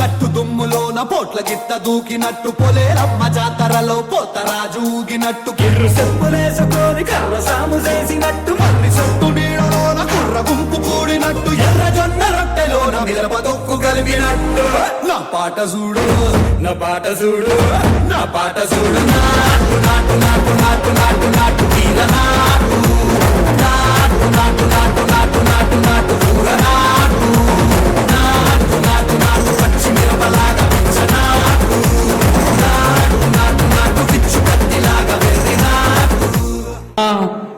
గట్టు దుమ్ములోన పోట్ల గిత్త దూకినట్టు పొలేరమ్మ జాతరలో పోతరాజు ఊగినట్టు కిర్రు చెప్పులేసుకొని కర్ర సాము చేసినట్టు మర్రి సొట్టు నీడలోన కుర్ర గుంపు కూడినట్టు ఎర్ర జొన్న రొట్టెలోన మిరప దొక్కు కలిపినట్టు నా పాట చూడు నా పాట చూడు నా పాట చూడు నాటు నాటు నాటు నాటు నాటు నాటు తీర నాటు నాటు నాటు నాటు నాటు నాటు నాటు కూర నాటు నాటు నాటు నాటు పచ్చి మిరపలాగా పిచ్చ నాటు నాటు నాటు నాటు పిచ్చు కత్తిలాగా వెర్రి నాటు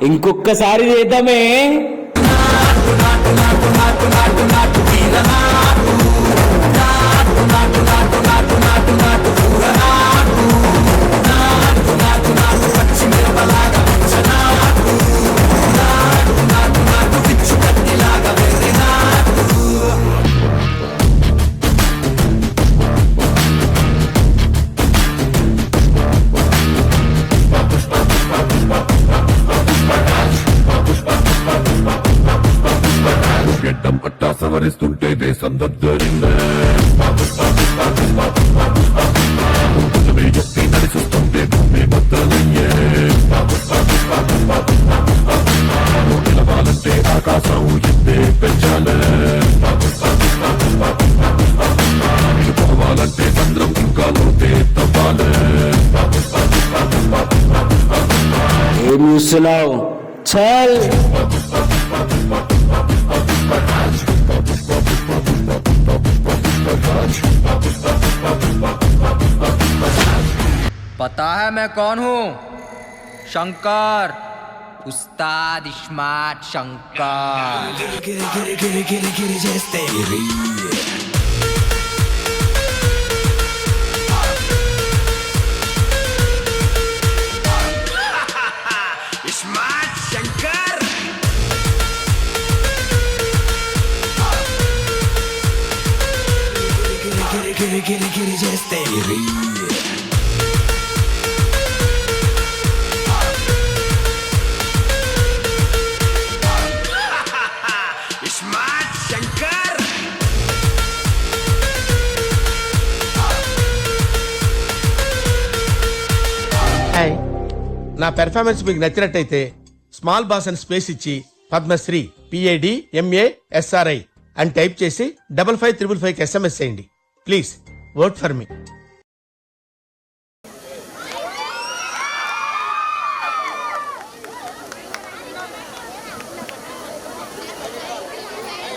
ఇంకొకసారి చేద్దామే నాటు నాటు నాటు నాటు నాటు నాటు తీర నాటు నాటు నాటు నాటు నాటు నాటు నాటు కూర నాటు నాటు నాటు నాటు పచ్చి మిరపలాగా పిచ్చ నాటు నాటు నాటు నాటు పిచ్చు కత్తిలాగా వెర్రి నాటు గడ్డం పట్టా సవరిస్తుంటే దేశం దద్దరిందే ఎత్తి నడిచిస్తుంటే భూమి బద్దలయ్యే నిలవాలంటే ఆకాశం ఎత్తే పెంచాలే పోవాలంటే చంద్రం ఇంకా లోతే తవ్వాలే ఏం చూస్తున్నావు చల్ पता है मैं कौन हूँ? शंकर, उस्ताद स्मार्ट शंकर। स्मार्ट शंकर। गिरी చేస్తే స్మార్ట్ శంకర్. నా పెర్ఫార్మెన్స్ మీకు నచ్చినట్టయితే స్మాల్ బాస్ అని స్పేస్ ఇచ్చి పద్మశ్రీ PAD MA SRI అని టైప్ చేసి 5555 SMS చేయండి. Please vote for me.